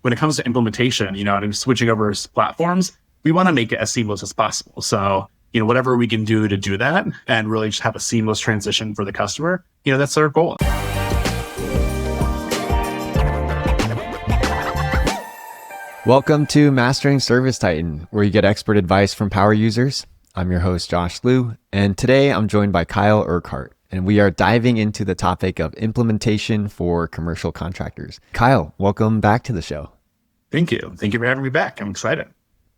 when it comes to implementation, and switching over platforms, we want to make it as seamless as possible. So, whatever we can do to do that and really just have a seamless transition for the customer, that's our goal. Welcome to Mastering ServiceTitan, where you get expert advice from power users. I'm your host, Josh Liu, and today I'm joined by Kyle Urquart, and we are diving into the topic of implementation for commercial contractors. Kyle, welcome back to the show. Thank you. Thank you for having me back. I'm excited.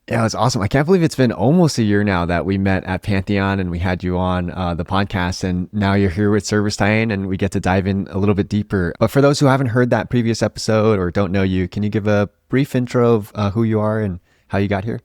Yeah, it's awesome. I can't believe it's been almost a year now that we met at Pantheon and we had you on the podcast, and now you're here with ServiceTitan and we get to dive in a little bit deeper. But for those who haven't heard that previous episode or don't know you, can you give a brief intro of who you are and how you got here?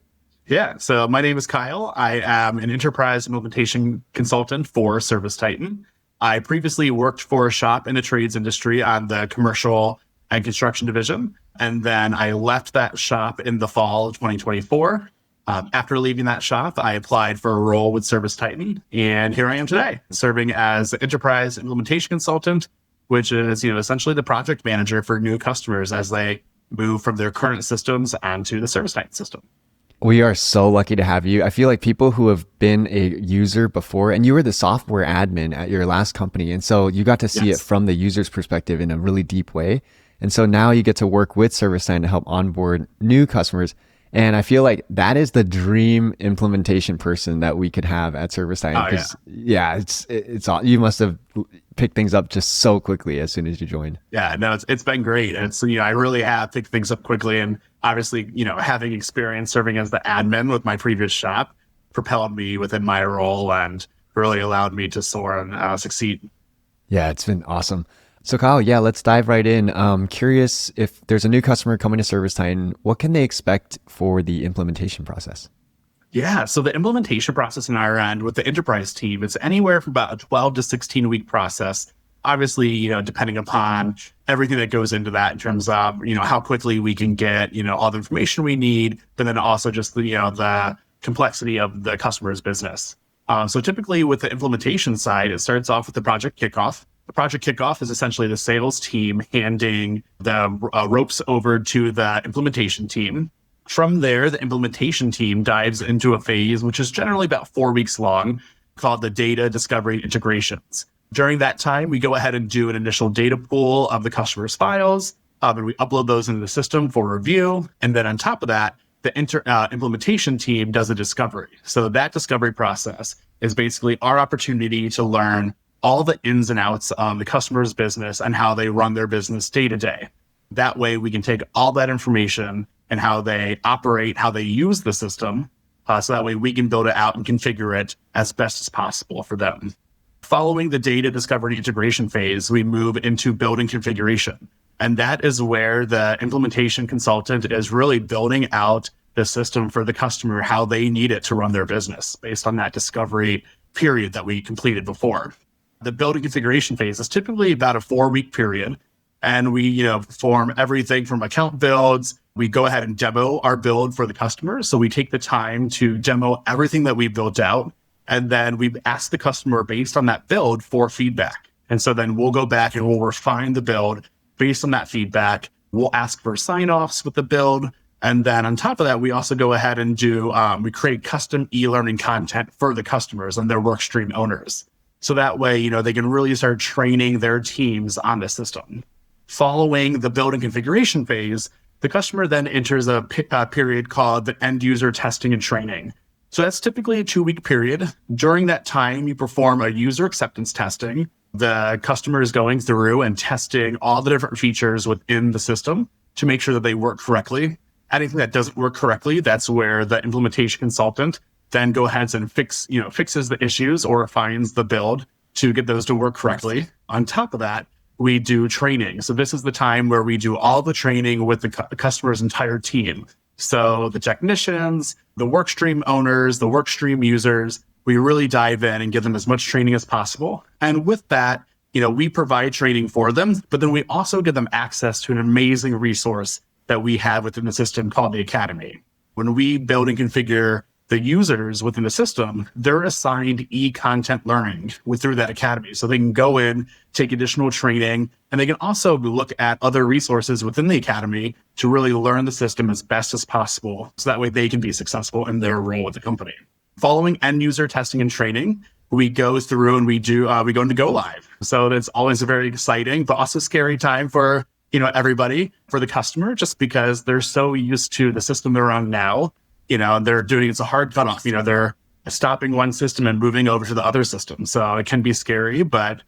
Yeah, so my name is Kyle. I am an enterprise implementation consultant for ServiceTitan. I previously worked for a shop in the trades industry on the commercial and construction division. And then I left that shop in the fall of 2024. After leaving that shop, I applied for a role with ServiceTitan. And here I am today, serving as enterprise implementation consultant, which is, essentially the project manager for new customers as they move from their current systems onto the ServiceTitan system. We are so lucky to have you. I feel like people who have been a user before, and you were the software admin at your last company. And so you got to see it from the user's perspective in a really deep way. And so now you get to work with ServiceTitan to help onboard new customers. And I feel like that is the dream implementation person that we could have at ServiceTitan. It's all, you must have picked things up just so quickly as soon as you joined. Yeah, no, it's been great. And it's, I really have picked things up quickly. And obviously, having experience serving as the admin with my previous shop propelled me within my role and really allowed me to soar and succeed. Yeah, it's been awesome. So Kyle, let's dive right in. Curious, if there's a new customer coming to ServiceTitan, what can they expect for the implementation process? Yeah, so the implementation process on our end with the enterprise team, it's anywhere from about a 12 to 16 week process. Obviously, depending upon everything that goes into that in terms of, how quickly we can get, all the information we need, but then also just the complexity of the customer's business. So typically with the implementation side, it starts off with the project kickoff. The project kickoff is essentially the sales team handing the ropes over to the implementation team. From there, the implementation team dives into a phase, which is generally about 4 weeks long, called the data discovery integrations. During that time, we go ahead and do an initial data pool of the customer's files, and we upload those into the system for review. And then on top of that, the implementation team does a discovery. So that discovery process is basically our opportunity to learn all the ins and outs of the customer's business and how they run their business day to day. That way we can take all that information and how they operate, how they use the system. So that way we can build it out and configure it as best as possible for them. Following the data discovery integration phase, we move into building configuration. And that is where the implementation consultant is really building out the system for the customer, how they need it to run their business based on that discovery period that we completed before. The building configuration phase is typically about a 4-week period. And we, perform everything from account builds. We go ahead and demo our build for the customer. So we take the time to demo everything that we built out. And then we ask the customer based on that build for feedback. And so then we'll go back and we'll refine the build based on that feedback. We'll ask for sign-offs with the build. And then on top of that, we also go ahead and we create custom e-learning content for the customers and their workstream owners. So that way, they can really start training their teams on the system. Following the build and configuration phase, the customer then enters a period called the end user testing and training. So that's typically a 2-week period. During that time, you perform a user acceptance testing. The customer is going through and testing all the different features within the system to make sure that they work correctly. Anything that doesn't work correctly, that's where the implementation consultant then go ahead and fixes the issues or refines the build to get those to work correctly. On top of that, we do training. So this is the time where we do all the training with the customer's entire team. So the technicians, the workstream owners, the workstream users, we really dive in and give them as much training as possible. And with that, we provide training for them, but then we also give them access to an amazing resource that we have within the system called the Academy. When we build and configure the users within the system, they're assigned e-content learning through that academy. So they can go in, take additional training, and they can also look at other resources within the academy to really learn the system as best as possible. So that way they can be successful in their role with the company. Following end user testing and training, we go through and we go into go live. So it's always a very exciting, but also scary time for, everybody, for the customer, just because they're so used to the system they're on now. It's a hard cutoff. They're stopping one system and moving over to the other system. So it can be scary, but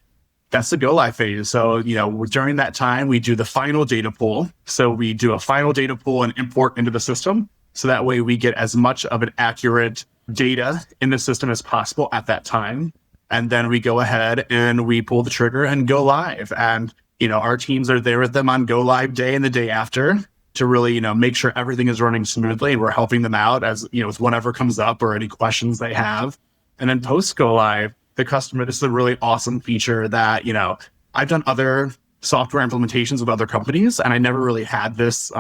that's the go live phase. So, during that time, we do the final data pool. So we do a final data pool and import into the system. So that way we get as much of an accurate data in the system as possible at that time. And then we go ahead and we pull the trigger and go live. And, our teams are there with them on go live day and the day after to really, make sure everything is running smoothly. We're helping them out as, with whatever comes up or any questions they have. And then post go live, the customer, this is a really awesome feature that, I've done other software implementations with other companies, and I never really had this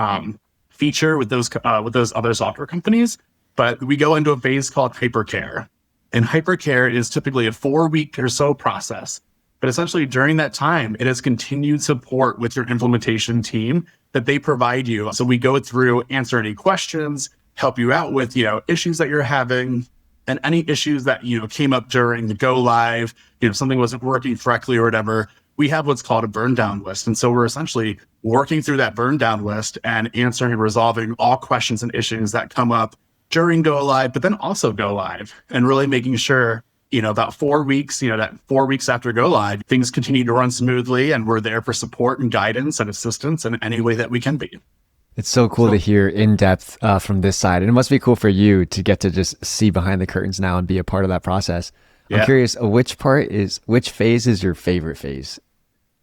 feature with those other software companies. But we go into a phase called hypercare. And hypercare is typically a 4-week or so process. But essentially during that time, it has continued support with your implementation team that they provide you. So we go through, answer any questions, help you out with, issues that you're having, and any issues that, came up during the go live, something wasn't working correctly or whatever. We have what's called a burn down list. And so we're essentially working through that burn down list and answering and resolving all questions and issues that come up during go live, but then also go live, and really making sure, about 4 weeks, that 4 weeks after go live, things continue to run smoothly, and we're there for support and guidance and assistance in any way that we can be. It's so cool to hear in depth from this side. And it must be cool for you to get to just see behind the curtains now and be a part of that process. Yeah. I'm curious, which phase is your favorite phase?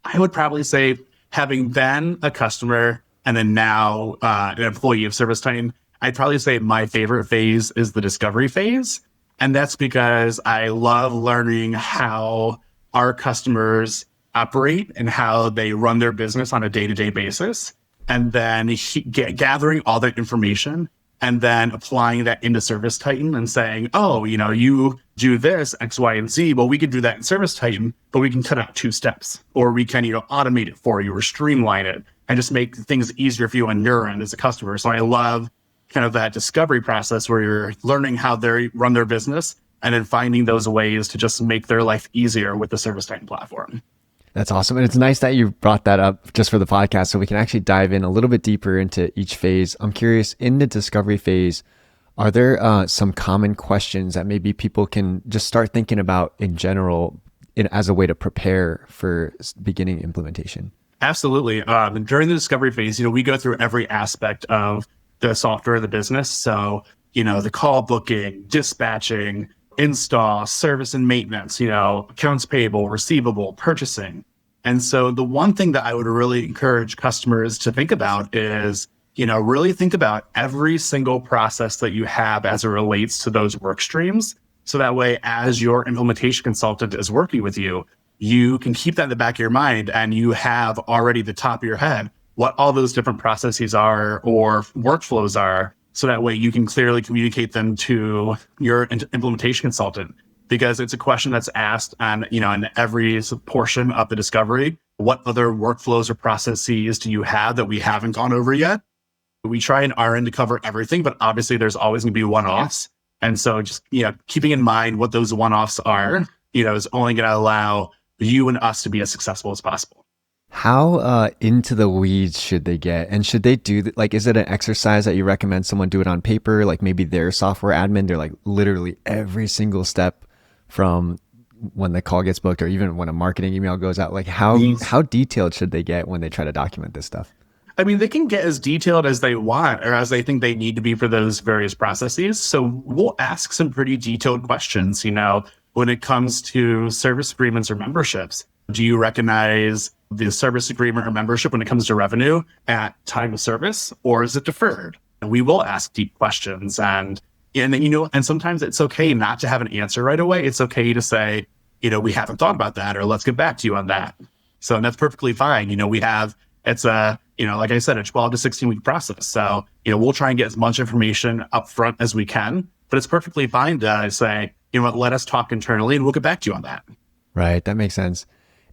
I would probably say, having been a customer and then now an employee of ServiceTitan, I'd probably say my favorite phase is the discovery phase. And that's because I love learning how our customers operate and how they run their business on a day-to-day basis. And then gathering all that information and then applying that into ServiceTitan and saying, oh, you do this, X, Y, and Z. Well, we could do that in ServiceTitan, but we can cut out 2 steps, or we can, automate it for you or streamline it and just make things easier for you on your end as a customer. So I love kind of that discovery process where you're learning how they run their business and then finding those ways to just make their life easier with the ServiceTitan platform. That's awesome. And it's nice that you brought that up just for the podcast so we can actually dive in a little bit deeper into each phase. I'm curious, in the discovery phase, are there some common questions that maybe people can just start thinking about in general as a way to prepare for beginning implementation? Absolutely. During the discovery phase, we go through every aspect of the software of the business. So, the call booking, dispatching, install, service and maintenance, accounts payable, receivable, purchasing. And so the one thing that I would really encourage customers to think about is, really think about every single process that you have as it relates to those work streams. So that way, as your implementation consultant is working with you, you can keep that in the back of your mind and you have already the top of your head what all those different processes are or workflows are. So that way you can clearly communicate them to your implementation consultant, because it's a question that's asked on, in every portion of the discovery. What other workflows or processes do you have that we haven't gone over yet? We try in our end to cover everything, but obviously there's always going to be one-offs. And so just, keeping in mind what those one-offs are, is only going to allow you and us to be as successful as possible. How into the weeds should they get? And should they do is it an exercise that you recommend someone do it on paper? Like maybe their software admin, they're like literally every single step from when the call gets booked or even when a marketing email goes out. Like how detailed should they get when they try to document this stuff? I mean, they can get as detailed as they want or as they think they need to be for those various processes. So we'll ask some pretty detailed questions, when it comes to service agreements or memberships. Do you recognize the service agreement or membership when it comes to revenue at time of service, or is it deferred? And we will ask deep questions, and sometimes it's okay not to have an answer right away. It's okay to say, we haven't thought about that, or let's get back to you on that. So, and that's perfectly fine. It's like I said, a 12 to 16 week process. So, we'll try and get as much information up front as we can. but it's perfectly fine to say, you know what, let us talk internally and we'll get back to you on that. Right. That makes sense.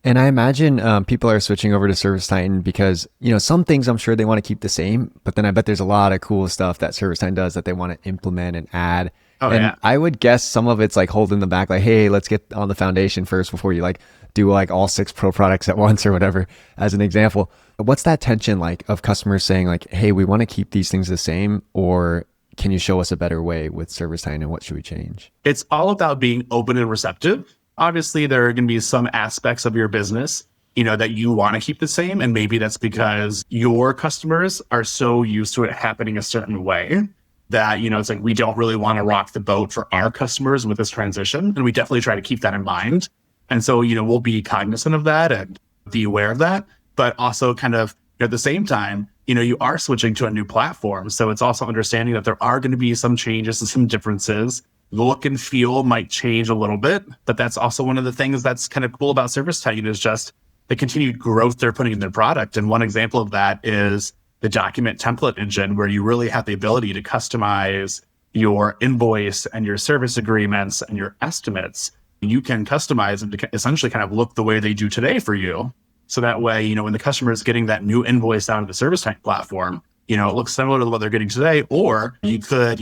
And I imagine people are switching over to ServiceTitan because, some things I'm sure they want to keep the same, but then I bet there's a lot of cool stuff that ServiceTitan does that they want to implement and add. Oh, and yeah. I would guess some of it's like holding them back, like, hey, let's get on the foundation first before you like do like all 6 pro products at once or whatever, as an example. What's that tension like of customers saying like, hey, we want to keep these things the same, or can you show us a better way with ServiceTitan and what should we change? It's all about being open and receptive. Obviously, there are going to be some aspects of your business, that you want to keep the same. And maybe that's because your customers are so used to it happening a certain way that, it's like, we don't really want to rock the boat for our customers with this transition. And we definitely try to keep that in mind. And so, we'll be cognizant of that and be aware of that, but also kind of at the same time, you are switching to a new platform. So it's also understanding that there are going to be some changes and some differences. The look and feel might change a little bit, but that's also one of the things that's kind of cool about ServiceTitan is just the continued growth they're putting in their product. And one example of that is the document template engine, where you really have the ability to customize your invoice and your service agreements and your estimates. You can customize them to essentially kind of look the way they do today for you. So that way, when the customer is getting that new invoice down to the ServiceTitan platform, it looks similar to what they're getting today. Or you could,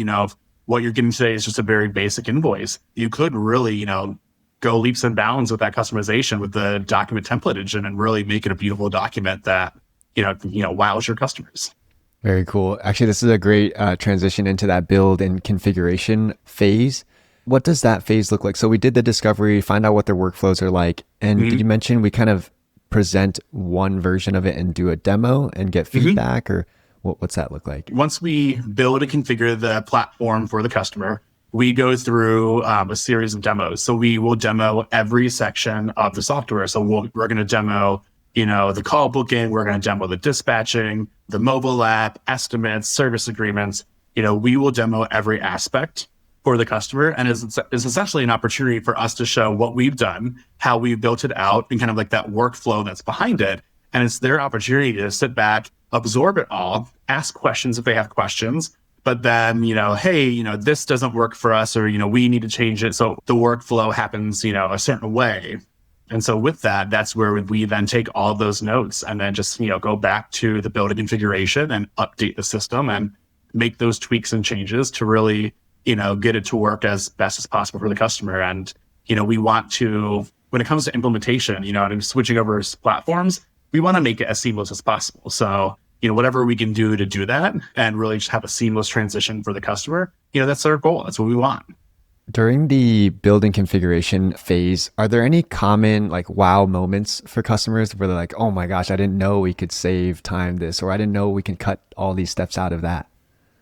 what you're getting today is just a very basic invoice. You could really, go leaps and bounds with that customization with the document template engine and really make it a beautiful document that, wows your customers. Very cool. Actually, this is a great transition into that build and configuration phase. What does that phase look like? So we did the discovery, find out what their workflows are like. And did you mention we kind of present one version of it and do a demo and get feedback, or what's that look like? Once we build and configure the platform for the customer, we go through a series of demos. So we will demo every section of the software. So we're going to demo, the call booking, we're going to demo the dispatching, the mobile app, estimates, service agreements. We will demo every aspect for the customer. And it's essentially an opportunity for us to show what we've done, how we've built it out, and kind of like that workflow that's behind it. And it's their opportunity to sit back, absorb it all, ask questions if they have questions, but then, hey, this doesn't work for us, or, we need to change it. So the workflow happens, a certain way. And so with that, that's where we then take all of those notes and then just, go back to the build and configuration and update the system and make those tweaks and changes to really, get it to work as best as possible for the customer. And, we want to, when it comes to implementation, and switching over platforms, we want to make it as seamless as possible. So, whatever we can do to do that and really just have a seamless transition for the customer, that's our goal. That's what we want. During the building configuration phase, are there any common like wow moments for customers where they're like, oh my gosh, I didn't know we could save time this, or I didn't know we can cut all these steps out of that?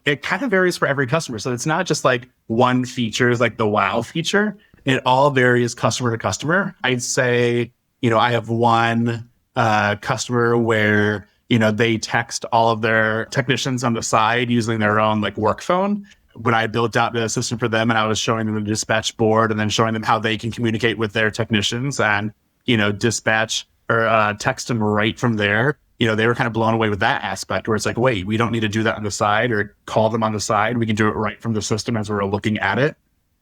It kind of varies for every customer. So it's not just like one feature is like the wow feature. It all varies customer to customer. I'd say, I have one customer where, they text all of their technicians on the side using their own like work phone. When I built out the system for them and I was showing them the dispatch board and then showing them how they can communicate with their technicians and, dispatch or text them right from there, they were kind of blown away with that aspect where it's like, wait, we don't need to do that on the side or call them on the side. We can do it right from the system as we're looking at it.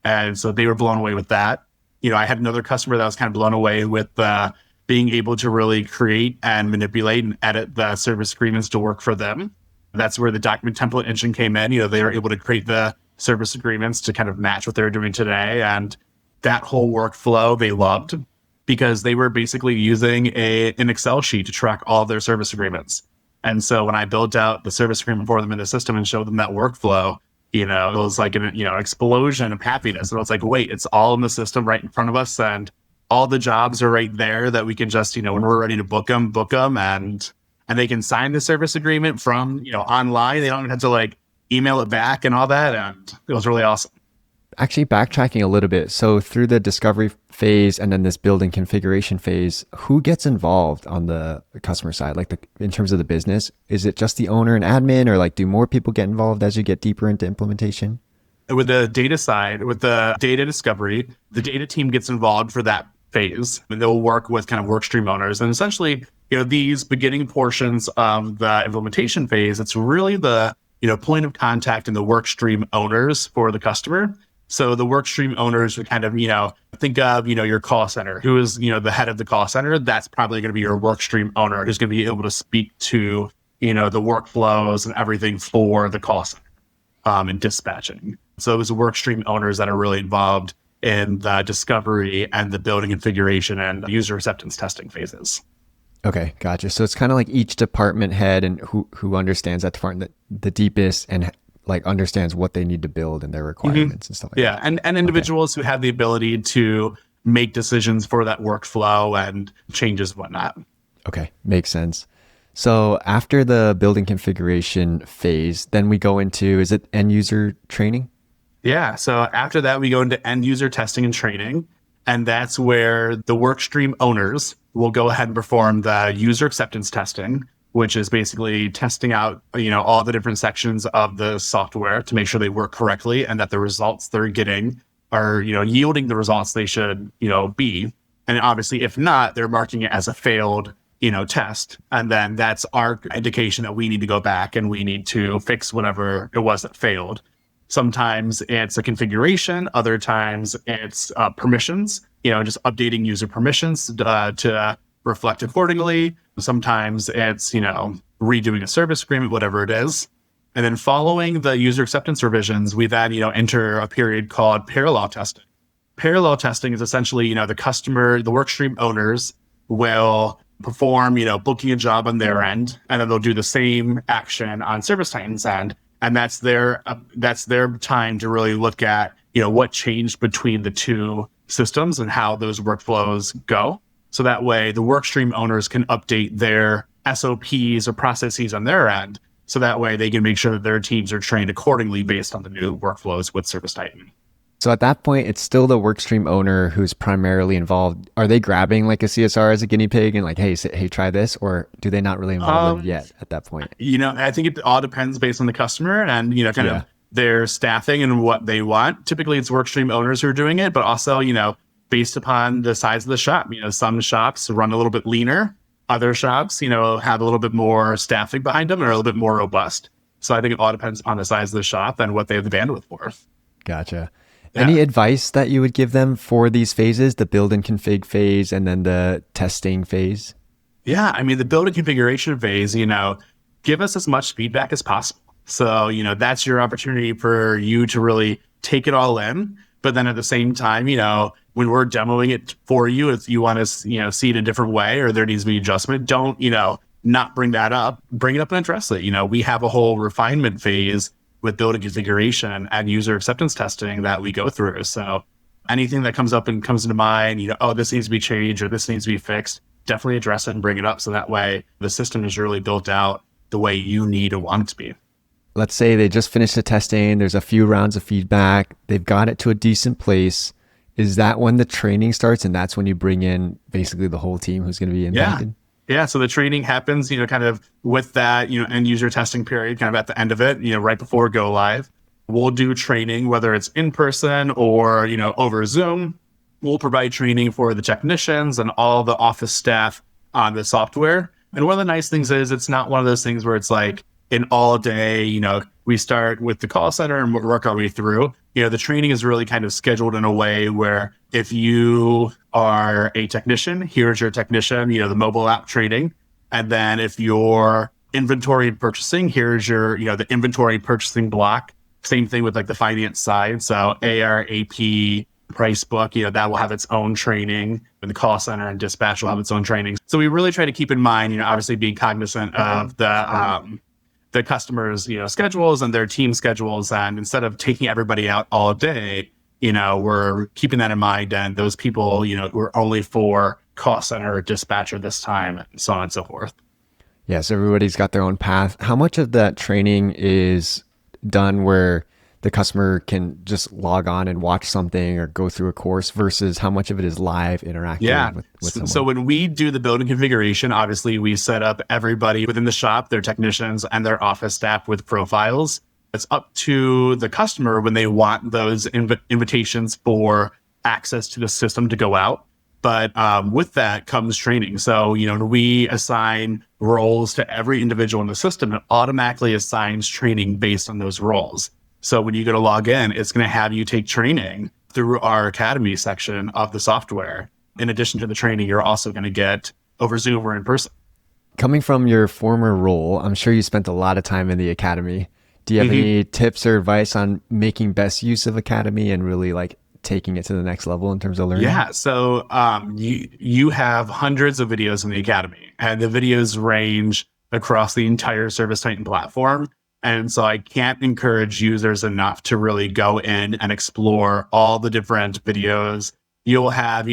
And so they were blown away with that. I had another customer that was kind of blown away with being able to really create and manipulate and edit the service agreements to work for them. That's where the document template engine came in. They were able to create the service agreements to kind of match what they're doing today. And that whole workflow they loved because they were basically using an Excel sheet to track all of their service agreements. And so when I built out the service agreement for them in the system and showed them that workflow, it was like an explosion of happiness. And I was like, wait, it's all in the system right in front of us. And all the jobs are right there that we can just, when we're ready to book them. And they can sign the service agreement from, online. They don't have to like email it back and all that. And it was really awesome. Actually, backtracking a little bit. So through the discovery phase and then this building configuration phase, who gets involved on the customer side? Like in terms of the business, is it just the owner and admin, or like do more people get involved as you get deeper into implementation? With the data side, with the data discovery, the data team gets involved for that phase, and they'll work with kind of work stream owners. And essentially, these beginning portions of the implementation phase, it's really the point of contact and the work stream owners for the customer. So the work stream owners would kind of, think of, your call center. Who is, the head of the call center? That's probably going to be your work stream owner who's going to be able to speak to, the workflows and everything for the call center and dispatching. So it was the work stream owners that are really involved in the discovery and the building configuration and user acceptance testing phases. Okay, gotcha. So it's kind of like each department head and who understands that department the deepest and like understands what they need to build and their requirements and stuff like that. Yeah, and individuals who have the ability to make decisions for that workflow and changes and whatnot. Okay, makes sense. So after the building configuration phase, then we go into, is it end user training? Yeah, so after that, we go into end user testing and training. And that's where the work stream owners will go ahead and perform the user acceptance testing, which is basically testing out, all the different sections of the software to make sure they work correctly and that the results they're getting are, yielding the results they should, be. And obviously, if not, they're marking it as a failed, test. And then that's our indication that we need to go back and we need to fix whatever it was that failed. Sometimes it's a configuration. Other times it's permissions, just updating user permissions to reflect accordingly. Sometimes it's, redoing a service agreement, whatever it is. And then following the user acceptance revisions, we then, enter a period called parallel testing. Parallel testing is essentially, the work stream owners will perform, booking a job on their end, and then they'll do the same action on ServiceTitan's end. And that's their time to really look at, what changed between the two systems and how those workflows go. So that way the work stream owners can update their SOPs or processes on their end. So that way they can make sure that their teams are trained accordingly based on the new workflows with ServiceTitan. So at that point, it's still the work stream owner who's primarily involved. Are they grabbing like a CSR as a guinea pig and like, hey, try this? Or do they not really involve them yet at that point? I think it all depends based on the customer and, kind of their staffing and what they want. Typically, it's work stream owners who are doing it, but also, based upon the size of the shop. Some shops run a little bit leaner. Other shops, have a little bit more staffing behind them and are a little bit more robust. So I think it all depends on the size of the shop and what they have the bandwidth for. Gotcha. Any advice that you would give them for these phases, the build and config phase and then the testing phase? Yeah, the build and configuration phase, give us as much feedback as possible. So, that's your opportunity for you to really take it all in. But then at the same time, when we're demoing it for you, if you want to, see it a different way or there needs to be adjustment, don't, not bring that up. Bring it up and address it. We have a whole refinement phase with building configuration and user acceptance testing that we go through. So anything that comes up and comes into mind, this needs to be changed or this needs to be fixed, definitely address it and bring it up. So that way the system is really built out the way you need or want it to be. Let's say they just finished the testing. There's a few rounds of feedback. They've got it to a decent place. Is that when the training starts? And that's when you bring in basically the whole team who's going to be impacted? Yeah. So the training happens, kind of with that, end user testing period, kind of at the end of it, right before go live. We'll do training, whether it's in person or, over Zoom. We'll provide training for the technicians and all the office staff on the software. And one of the nice things is it's not one of those things where it's like an all day, we start with the call center and work our way through. The training is really kind of scheduled in a way where if you are a technician, here's your technician, the mobile app training. And then if you're inventory and purchasing, here's your, the inventory purchasing block. Same thing with like the finance side. So AR, AP, price book, that will have its own training. And the call center and dispatch will have its own training. So we really try to keep in mind, obviously being cognizant of the customers, schedules and their team schedules. And instead of taking everybody out all day, we're keeping that in mind. And those people, were only for call center or dispatcher this time and so on and so forth. Yeah. So everybody's got their own path. How much of that training is done where the customer can just log on and watch something or go through a course versus how much of it is live interacting with someone? So when we do the building configuration, obviously we set up everybody within the shop, their technicians and their office staff with profiles. It's up to the customer when they want those invitations for access to the system to go out. But with that comes training. So, when we assign roles to every individual in the system, it automatically assigns training based on those roles. So when you go to log in, it's going to have you take training through our academy section of the software. In addition to the training, you're also going to get over Zoom or in person. Coming from your former role, I'm sure you spent a lot of time in the academy. Do you have any tips or advice on making best use of academy and really like taking it to the next level in terms of learning? Yeah. So you have hundreds of videos in the academy, and the videos range across the entire ServiceTitan platform. And so I can't encourage users enough to really go in and explore all the different videos. You'll have,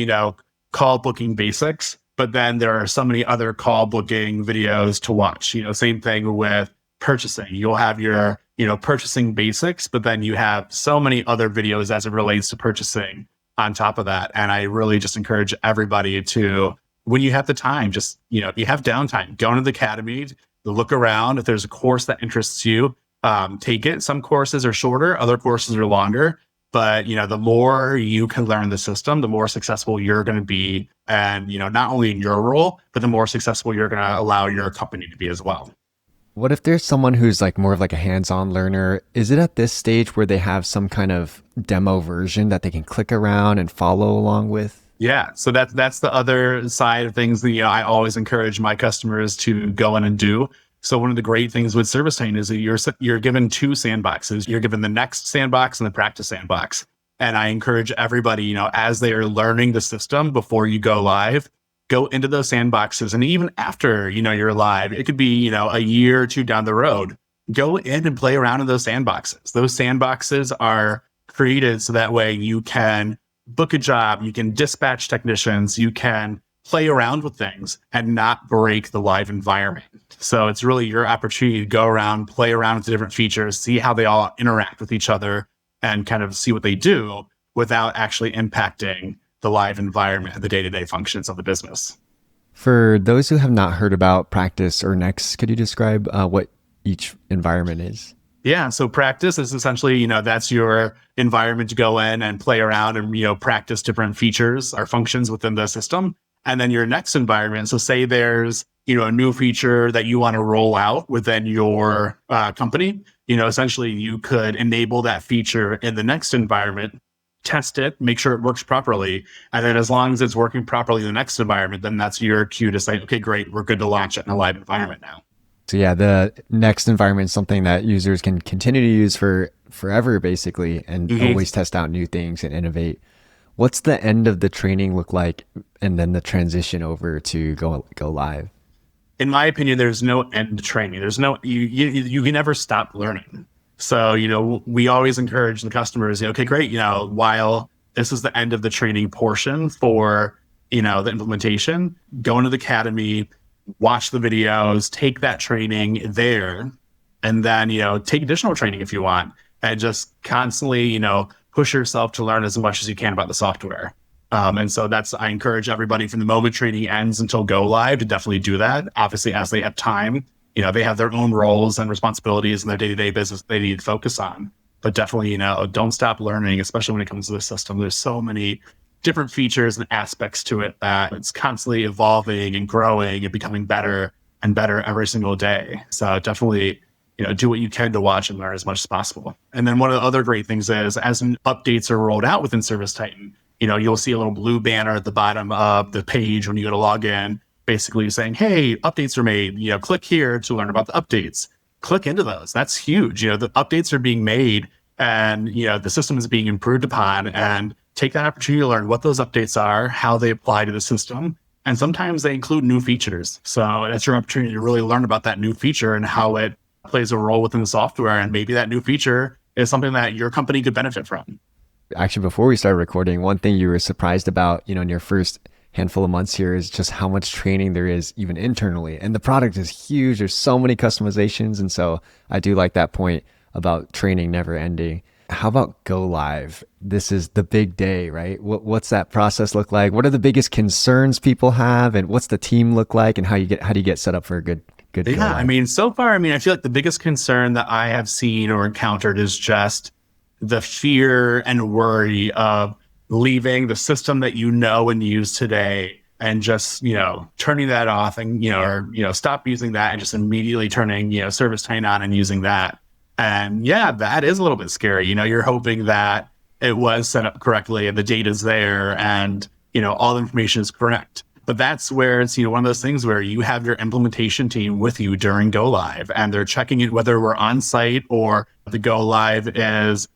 call booking basics, but then there are so many other call booking videos to watch. Same thing with purchasing. You'll have your, purchasing basics, but then you have so many other videos as it relates to purchasing on top of that. And I really just encourage everybody to, when you have the time, just, if you have downtime, go into the academy, look around. If there's a course that interests you, take it. Some courses are shorter, other courses are longer. But, the more you can learn the system, the more successful you're going to be. And, not only in your role, but the more successful you're going to allow your company to be as well. What if there's someone who's like more of like a hands-on learner? Is it at this stage where they have some kind of demo version that they can click around and follow along with? Yeah. So that's the other side of things that, I always encourage my customers to go in and do. So one of the great things with ServiceTitan is that you're given two sandboxes. You're given the next sandbox and the practice sandbox. And I encourage everybody, as they are learning the system before you go live, go into those sandboxes. And even after, you're live, it could be, a year or two down the road, go in and play around in those sandboxes. Those sandboxes are created so that way you can book a job, you can dispatch technicians, you can play around with things and not break the live environment. So it's really your opportunity to go around, play around with the different features, see how they all interact with each other, and kind of see what they do without actually impacting the live environment and the day-to-day functions of the business. For those who have not heard about Practice or Next, could you describe what each environment is? Yeah. So practice is essentially, that's your environment to go in and play around and, practice different features or functions within the system. And then your next environment. So say there's, a new feature that you want to roll out within your company, essentially you could enable that feature in the next environment, test it, make sure it works properly. And then as long as it's working properly in the next environment, then that's your cue to say, okay, great, we're good to launch it in a live environment now. So yeah, the next environment is something that users can continue to use for forever, basically, and always test out new things and innovate. What's the end of the training look like, and then the transition over to go live? In my opinion, there's no end to training. There's no you can never stop learning. So we always encourage the customers. Okay, great. While this is the end of the training portion for the implementation, go into the academy, watch the videos, take that training there, and then, take additional training if you want, and just constantly, push yourself to learn as much as you can about the software. And so I encourage everybody from the moment training ends until go live to definitely do that. Obviously, as they have time, they have their own roles and responsibilities in their day-to-day business they need to focus on. But definitely, don't stop learning, especially when it comes to the system. There's so many different features and aspects to it that it's constantly evolving and growing and becoming better and better every single day. So definitely, do what you can to watch and learn as much as possible. And then one of the other great things is as updates are rolled out within ServiceTitan, you'll see a little blue banner at the bottom of the page when you go to log in, basically saying, hey, updates are made, click here to learn about the updates. Click into those. That's huge. The updates are being made and, the system is being improved upon, and take that opportunity to learn what those updates are, how they apply to the system. And sometimes they include new features. So that's your opportunity to really learn about that new feature and how it plays a role within the software. And maybe that new feature is something that your company could benefit from. Actually, before we started recording, one thing you were surprised about, in your first handful of months here is just how much training there is even internally. And the product is huge. There's so many customizations. And so I do like that point about training never ending. How about go live? This is the big day, right? What's that process look like? What are the biggest concerns people have, and what's the team look like, and how do you get set up for a good Yeah, so far, I feel like the biggest concern that I have seen or encountered is just the fear and worry of leaving the system that you know and use today and just, turning that off and, stop using that and just immediately turning, ServiceTitan on and using that. And yeah, that is a little bit scary. You're hoping that it was set up correctly and the data's there and, all the information is correct. But that's where it's, one of those things where you have your implementation team with you during go live and they're checking it, whether we're on site or the go live is,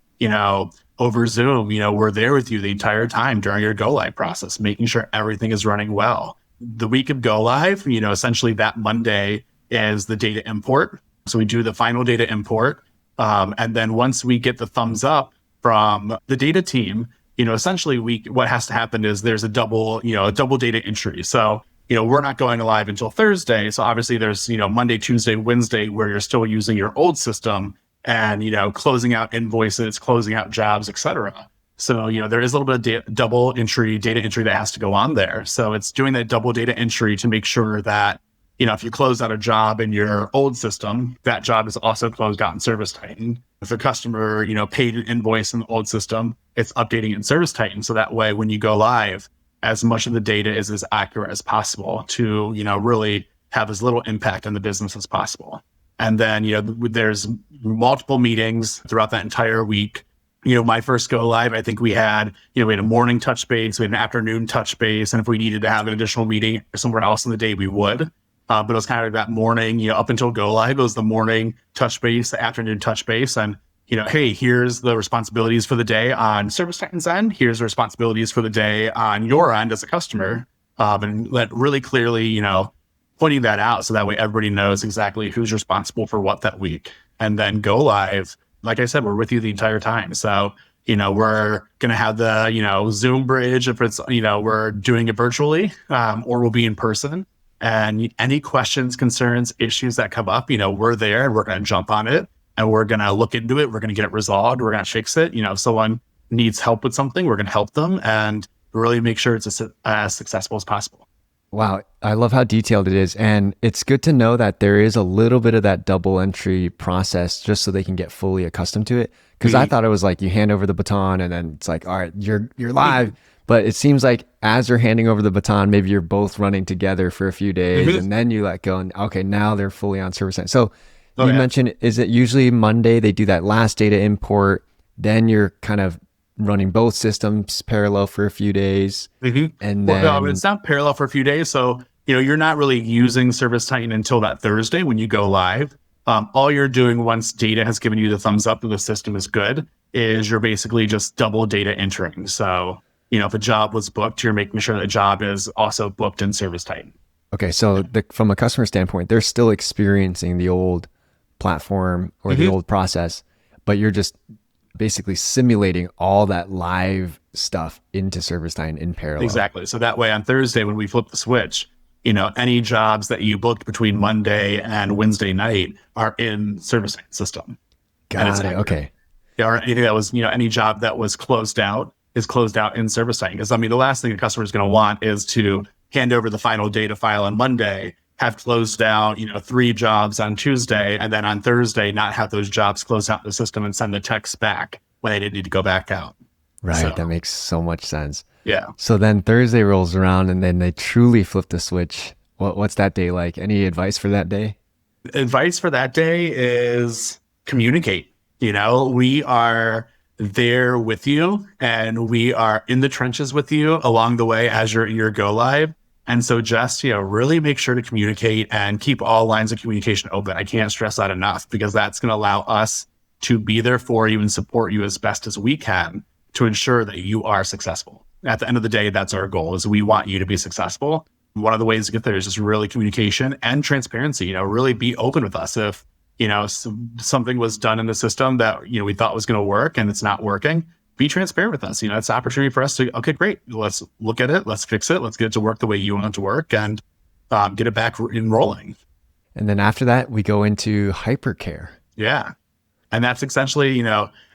over Zoom, we're there with you the entire time during your go live process, making sure everything is running well. The week of go live, essentially that Monday is the data import. So we do the final data import. And then once we get the thumbs up from the data team, essentially what has to happen is there's a double data entry. So, we're not going live until Thursday. So obviously there's, Monday, Tuesday, Wednesday, where you're still using your old system and, closing out invoices, closing out jobs, et cetera. So, there is a little bit of double entry, data entry that has to go on there. So it's doing that double data entry to make sure that, if you close out a job in your old system, that job is also closed out in ServiceTitan. If a customer, paid an invoice in the old system, it's updating in ServiceTitan. So that way, when you go live, as much of the data is as accurate as possible to, really have as little impact on the business as possible. And then, there's multiple meetings throughout that entire week. My first go live, I think we had a morning touch base, we had an afternoon touch base. And if we needed to have an additional meeting somewhere else in the day, we would. But it was kind of that morning, up until go live, it was the morning touch base, the afternoon touch base. And, hey, here's the responsibilities for the day on ServiceTitan's end. Here's the responsibilities for the day on your end as a customer. And let really clearly, pointing that out so that way everybody knows exactly who's responsible for what that week. And then go live, like I said, we're with you the entire time. So, we're going to have the, Zoom bridge if it's, we're doing it virtually, or we'll be in person. And any questions, concerns, issues that come up, we're there and we're going to jump on it and we're going to look into it. We're going to get it resolved. We're going to fix it. If someone needs help with something, we're going to help them and really make sure it's as successful as possible. Wow. I love how detailed it is. And it's good to know that there is a little bit of that double entry process just so they can get fully accustomed to it. Because I thought it was like you hand over the baton and then it's like, all right, you're live. But it seems like as you're handing over the baton, maybe you're both running together for a few days and then you let go and okay, now they're fully on ServiceTitan. So you mentioned, is it usually Monday they do that last data import, then you're kind of running both systems parallel for a few days? And then no, it's not parallel for a few days. So, you're not really using ServiceTitan until that Thursday when you go live. All you're doing once data has given you the thumbs up that the system is good is you're basically just double data entering. So, if a job was booked, you're making sure that job is also booked in ServiceTitan. Okay, so from a customer standpoint, they're still experiencing the old platform or the old process, but you're just basically simulating all that live stuff into ServiceTitan in parallel. Exactly. So that way on Thursday, when we flip the switch, any jobs that you booked between Monday and Wednesday night are in ServiceTitan system. Got it. Okay. Or anything that was, any job that was closed out is closed out in ServiceTitan. Because the last thing a customer is going to want is to hand over the final data file on Monday, have closed out, 3 jobs on Tuesday, and then on Thursday, not have those jobs close out the system and send the text back when they didn't need to go back out. Right. So, that makes so much sense. Yeah. So then Thursday rolls around and then they truly flip the switch. What's that day like? Any advice for that day? Advice for that day is communicate. We are there with you and we are in the trenches with you along the way as you're in your go live. And so just, really make sure to communicate and keep all lines of communication open. I can't stress that enough because that's going to allow us to be there for you and support you as best as we can to ensure that you are successful. At the end of the day, that's our goal, is we want you to be successful. One of the ways to get there is just really communication and transparency, really be open with us. If, something was done in the system that, we thought was going to work and it's not working, be transparent with us. It's an opportunity for us to, okay, great. Let's look at it. Let's fix it. Let's get it to work the way you want it to work and get it back in rolling. And then after that, we go into hypercare. Yeah. And that's essentially,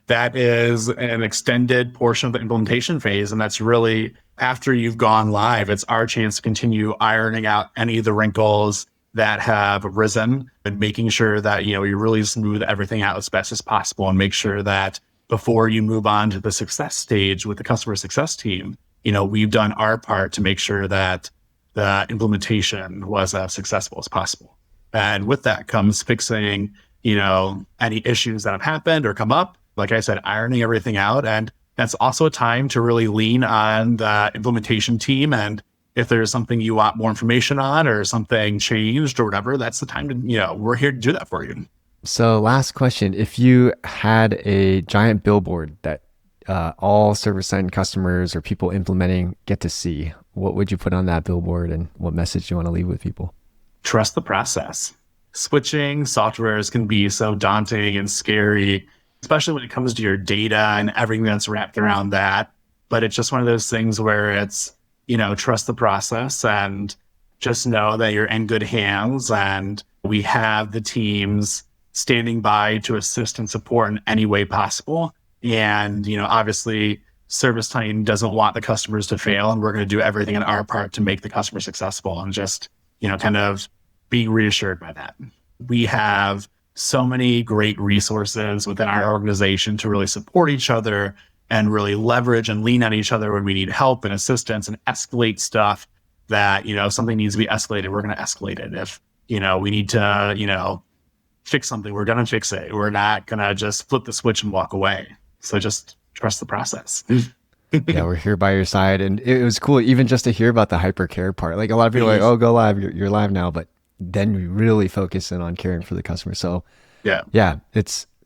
that is an extended portion of the implementation phase. And that's really after you've gone live, it's our chance to continue ironing out any of the wrinkles that have arisen and making sure that, we really smooth everything out as best as possible and make sure that, before you move on to the success stage with the customer success team, we've done our part to make sure that the implementation was as successful as possible. And with that comes fixing, any issues that have happened or come up. Like I said, ironing everything out. And that's also a time to really lean on the implementation team. And if there's something you want more information on or something changed or whatever, that's the time to, we're here to do that for you. So last question, if you had a giant billboard that all ServiceTitan customers or people implementing get to see, what would you put on that billboard and what message do you want to leave with people? Trust the process. Switching softwares can be so daunting and scary, especially when it comes to your data and everything that's wrapped around that. But it's just one of those things where it's, trust the process and just know that you're in good hands. And we have the teams standing by to assist and support in any way possible. And, obviously, ServiceTitan doesn't want the customers to fail, and we're going to do everything in our part to make the customer successful and just, kind of be reassured by that. We have so many great resources within our organization to really support each other and really leverage and lean on each other when we need help and assistance and escalate stuff that, if something needs to be escalated, we're going to escalate it. If, we need to, fix something, we're going to fix it. We're not going to just flip the switch and walk away. So just trust the process. Yeah, we're here by your side. And it was cool even just to hear about the hypercare part. Like a lot of people are like, oh, go live, you're live now. But then we really focus in on caring for the customer. So yeah,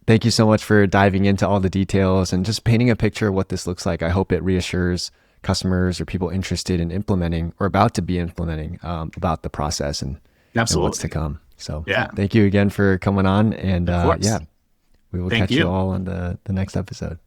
thank you so much for diving into all the details and just painting a picture of what this looks like. I hope it reassures customers or people interested in implementing or about to be implementing about the process and what's to come. So thank you again for coming on. And we will catch you all on the next episode.